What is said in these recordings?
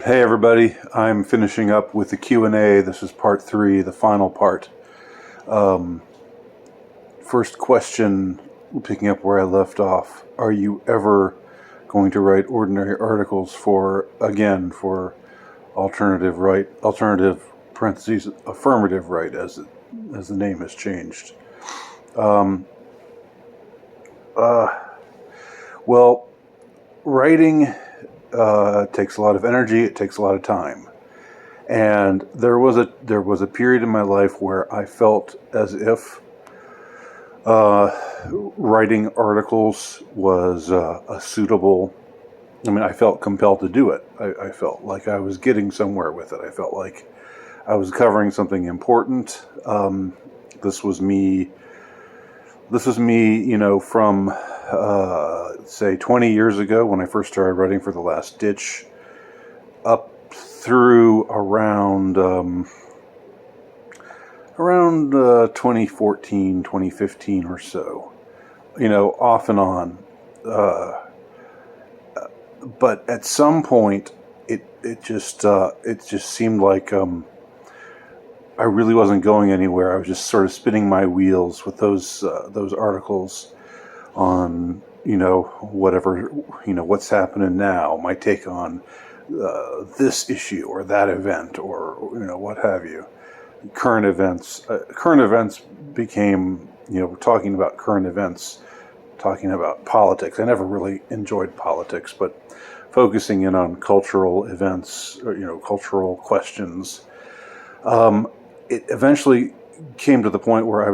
Hey everybody, I'm finishing up with the Q&A. This is part 3, the final part. First question, picking up where I left off. Are you ever going to write ordinary articles for alternative parentheses, affirmative right, as the name has changed? Well, writing takes a lot of energy. It takes a lot of time, and there was a period in my life where I felt as if writing articles was a suitable. I mean, I felt compelled to do it. I felt like I was getting somewhere with it. I felt like I was covering something important. This was me. From say 20 years ago when I first started writing for The Last Ditch, up through around 2014, 2015 or so, off and on. But at some point, it just seemed like I really wasn't going anywhere. I was just sort of spinning my wheels with those articles on what's happening now, my take on this issue or that event, or what have you. Current events became, talking about current events, talking about politics. I never really enjoyed politics, but focusing in on cultural events, or cultural questions. It eventually came to the point where I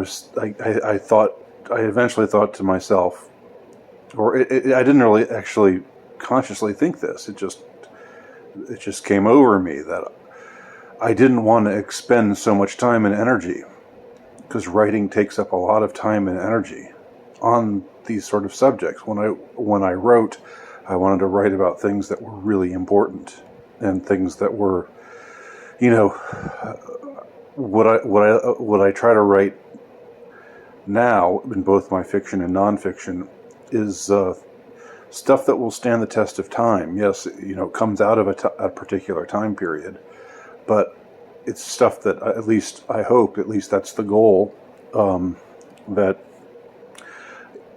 eventually thought to myself, or I didn't really actually consciously think this. It just came over me that I didn't want to expend so much time and energy, because writing takes up a lot of time and energy on these sort of subjects. When I wrote, I wanted to write about things that were really important, and things that were, what I try to write now in both my fiction and nonfiction is stuff that will stand the test of time. Yes, it comes out of a particular time period, but it's stuff that at least that's the goal, that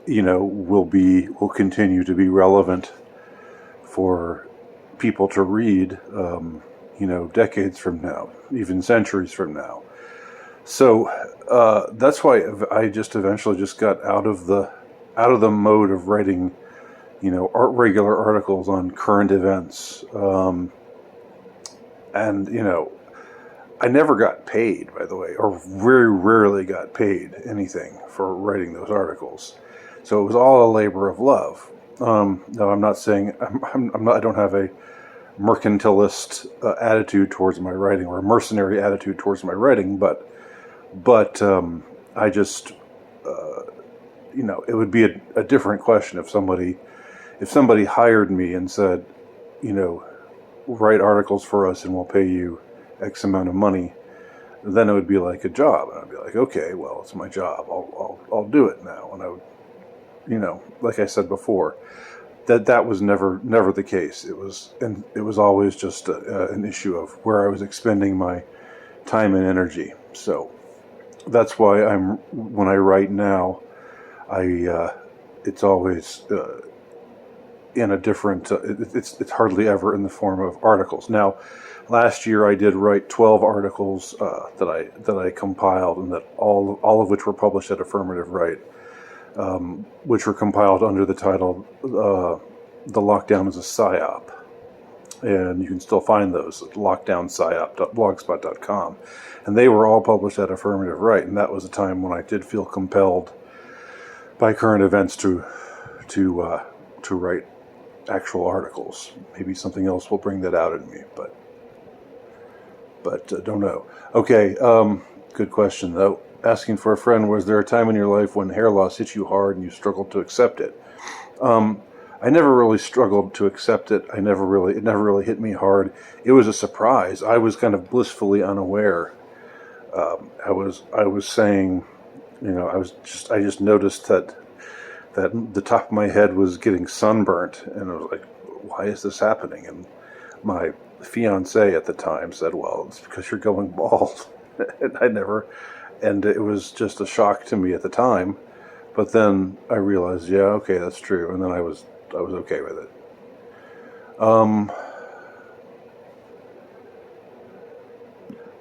will continue to be relevant for people to read, decades from now, even centuries from now. So that's why I just eventually just got out of the mode of writing, regular articles on current events. And I never got paid, by the way, or very rarely got paid anything for writing those articles. So it was all a labor of love. No, I'm not saying I don't have a mercantilist attitude towards my writing, or a mercenary attitude towards my writing, but I just, it would be a different question if somebody hired me and said, write articles for us and we'll pay you X amount of money. Then it would be like a job, and I'd be like, okay, well, it's my job. I'll do it now. And I would, like I said before, that was never the case. It was always just an issue of where I was expending my time and energy. So that's why when I write now, it's always in a different. It's hardly ever in the form of articles. Now, last year I did write 12 articles that I compiled, and that all of which were published at Affirmative Right, which were compiled under the title "The Lockdown is a PSYOP," and you can still find those at lockdownpsyop.blogspot.com. And they were all published at Affirmative Right, and that was a time when I did feel compelled by current events to write actual articles. Maybe something else will bring that out in me, but don't know. Okay, good question though. Asking for a friend: was there a time in your life when hair loss hit you hard and you struggled to accept it? I never really struggled to accept it. It never really hit me hard. It was a surprise. I was kind of blissfully unaware. I was saying, I just noticed that the top of my head was getting sunburnt, and I was like, why is this happening? And my fiance at the time said, "Well, it's because you're going bald." And it was just a shock to me at the time. But then I realized, yeah, okay, that's true, and then I was okay with it. Um,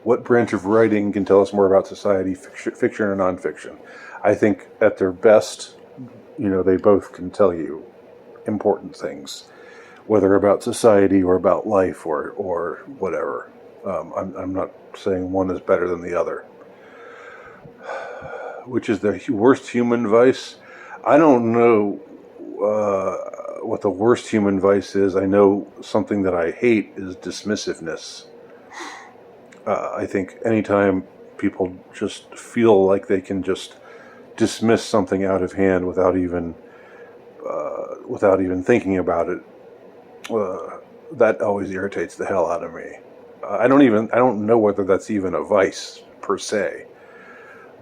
what branch of writing can tell us more about society, fiction or nonfiction? I think at their best, they both can tell you important things, whether about society or about life or whatever. I'm not saying one is better than the other. Which is the worst human vice? I don't know what the worst human vice is. I know something that I hate is dismissiveness. I think anytime people just feel like they can just dismiss something out of hand without even thinking about it, that always irritates the hell out of me. I don't know whether that's even a vice per se,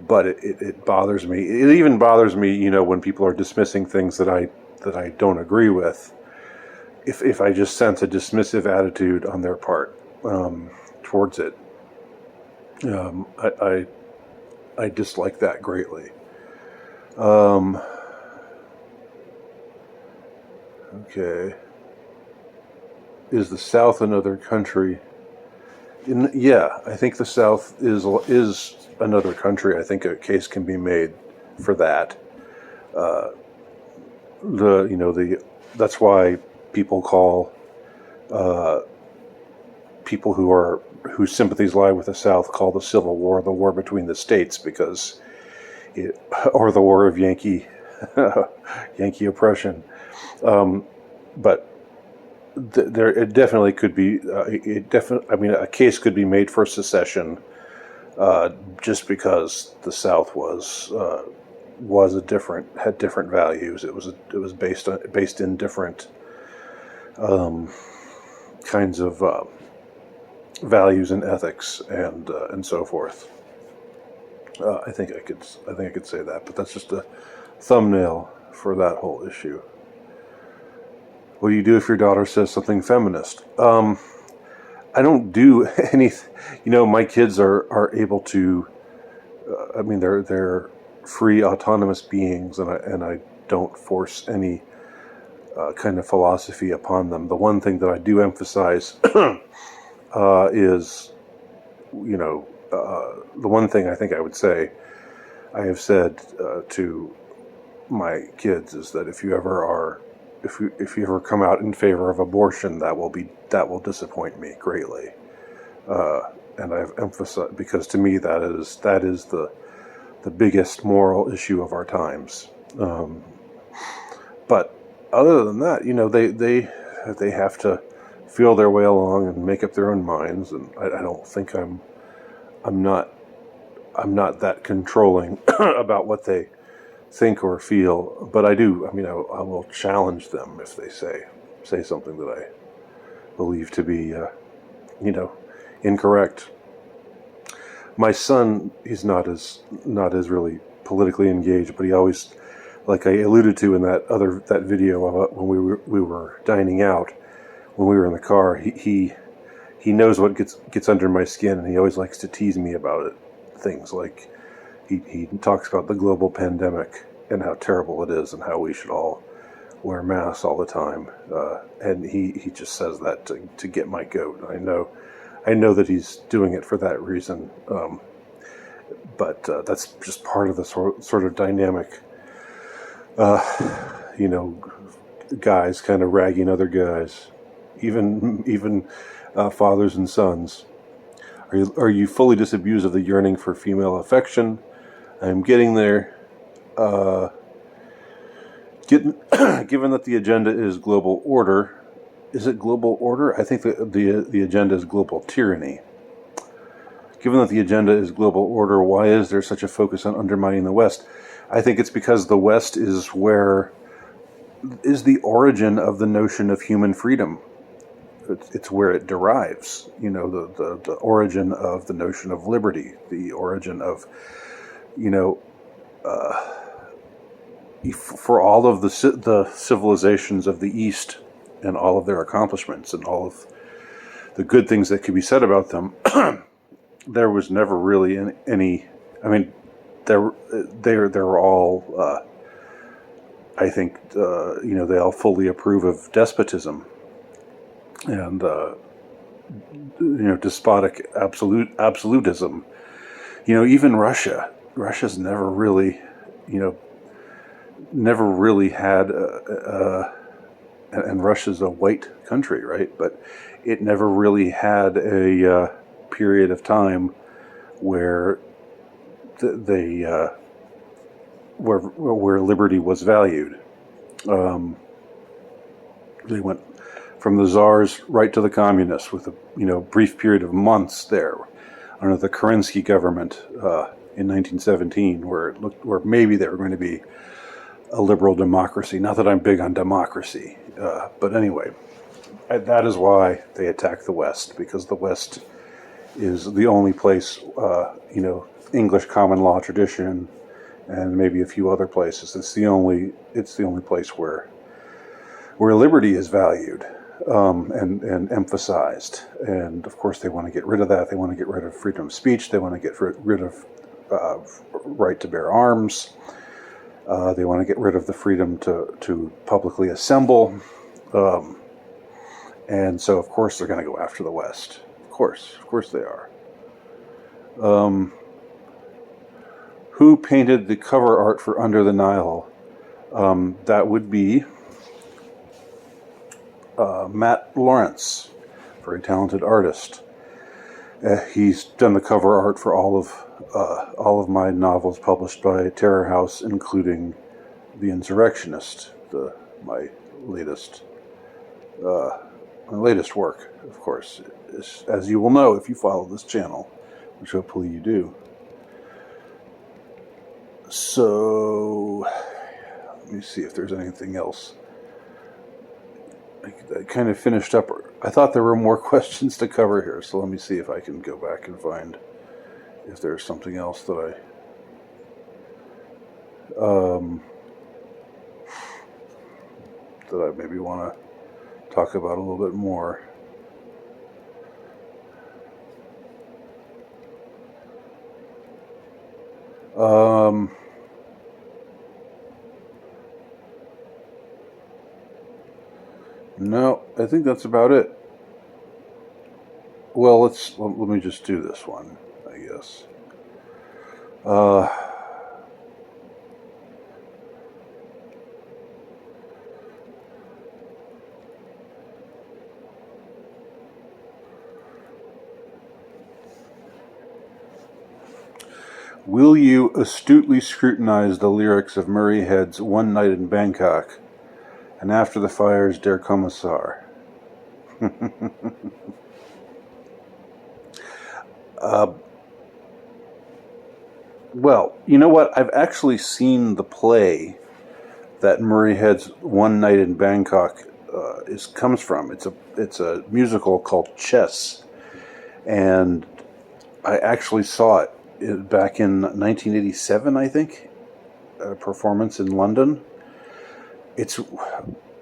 but it bothers me. It even bothers me, when people are dismissing things that I don't agree with. If I just sense a dismissive attitude on their part towards it, I dislike that greatly. Okay. Is the South another country? Yeah, I think the South is another country. I think a case can be made for that. That's why people call people whose sympathies lie with the South call the Civil War the war between the states, because or the war of Yankee oppression. But it definitely could be. A case could be made for secession, just because the South had different values. It was based in different kinds of values and ethics and so forth. I think I could say that, but that's just a thumbnail for that whole issue. What do you do if your daughter says something feminist? I don't do anything. My kids are able to. They're free, autonomous beings, and I don't force any kind of philosophy upon them. The one thing that I do emphasize is, the one thing I think I would say, I have said to my kids, is that if you ever come out in favor of abortion, that will disappoint me greatly. And I've emphasized, because to me that is the biggest moral issue of our times. But other than that, they have to feel their way along and make up their own minds. And I don't think I'm not that controlling about what they think or feel. But I do. I will challenge them if they say something that I believe to be, incorrect. My son, he's not as really politically engaged, but he always, like I alluded to in that video of when we were dining out, when we were in the car, he knows what gets under my skin, and he always likes to tease me about it. Things like he talks about the global pandemic and how terrible it is, and how we should all wear masks all the time. And he just says that to get my goat. I know that he's doing it for that reason. But that's just part of the sort of dynamic, guys kind of ragging other guys, even fathers and sons. Are you fully disabused of the yearning for female affection? I'm getting there. Given that the agenda is global order, is it global order? I think the agenda is global tyranny. Given that the agenda is global order, why is there such a focus on undermining the West? I think it's because the West is the origin of the notion of human freedom. It's where it derives, the origin of the notion of liberty, the origin of, for all of the civilizations of the East and all of their accomplishments and all of the good things that could be said about them, there was never really any. I mean, they're all. I think they all fully approve of despotism and despotic absolutism. Even Russia's never really had and Russia's a white country, right? But it never really had a period of time where they where liberty was valued. They went from the czars right to the communists with a brief period of months there under the Kerensky government in 1917, where it looked where maybe they were going to be a liberal democracy. Not that I'm big on democracy, but anyway, that is why they attack the West, because the West is the only place, English common law tradition, and maybe a few other places. It's the only place where liberty is valued and emphasized. And of course, they want to get rid of that. They want to get rid of freedom of speech. They want to get rid of right to bear arms. They want to get rid of the freedom to publicly assemble. And so, of course, they're going to go after the West. Of course they are. Who painted the cover art for Under the Nile? That would be Matt Lawrence, very talented artist. He's done the cover art for all of my novels published by Terror House, including The Insurrectionist, my latest work, of course, as you will know if you follow this channel, which hopefully you do. So, let me see if there's anything else. I kind of finished up. I thought there were more questions to cover here, so let me see if I can go back and find if there's something else that I maybe want to talk about a little bit more. No, I think that's about it. Well, let me just do this one, I guess. Will you astutely scrutinize the lyrics of Murray Head's One Night in Bangkok and After the Fire's Der Kommissar? Well, you know what? I've actually seen the play that Murray Head's One Night in Bangkok comes from. It's a musical called Chess, and I actually saw it back in 1987, I think, a performance in London.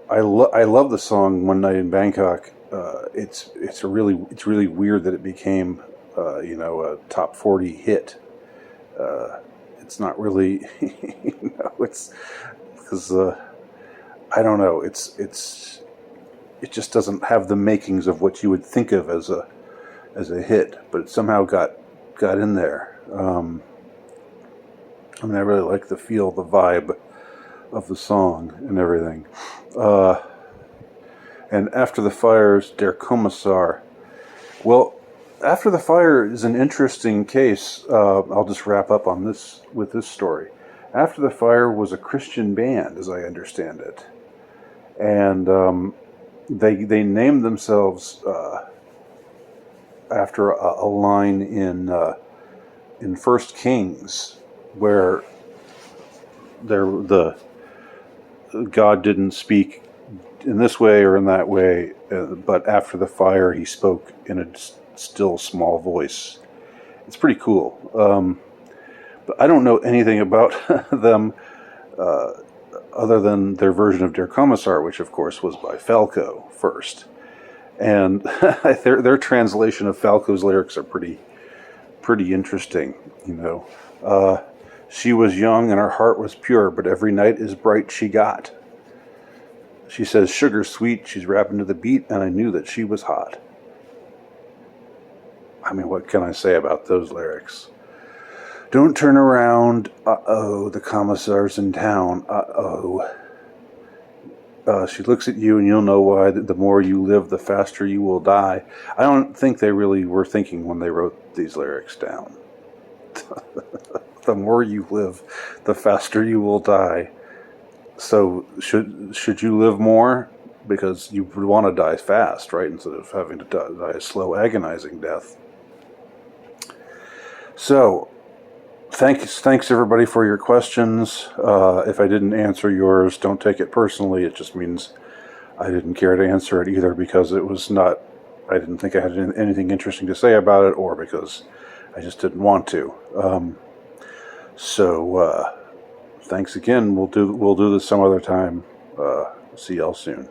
I love the song One Night in Bangkok. It's really weird that it became a top 40 hit. It's not really it's because I don't know, it just doesn't have the makings of what you would think of as a hit, but it somehow got in there. I really like the feel, the vibe of the song and everything. And After the Fire's Der Kommissar. Well, After the Fire is an interesting case. I'll just wrap up on this with this story. After the Fire was a Christian band, as I understand it, and they named themselves after a line in First Kings, where the God didn't speak in this way or in that way, but after the fire he spoke in a still small voice. It's pretty cool. But I don't know anything about them other than their version of Der Kommissar, which of course was by Falco first. And their translation of Falco's lyrics are pretty interesting. You know, she was young and her heart was pure, but every night is bright she got. She says sugar sweet, she's rapping to the beat, and I knew that she was hot. I mean, what can I say about those lyrics? Don't turn around, uh-oh, the commissar's in town, uh-oh. She looks at you and you'll know why. The more you live, the faster you will die. I don't think they really were thinking when they wrote these lyrics down. The more you live, the faster you will die. So should you live more? Because you would want to die fast, right? Instead of having to die a slow, agonizing death. So, thanks everybody for your questions. If I didn't answer yours, don't take it personally. It just means I didn't care to answer it either because it was not. I didn't think I had anything interesting to say about it, or because I just didn't want to. Thanks again. We'll do this some other time. See y'all soon.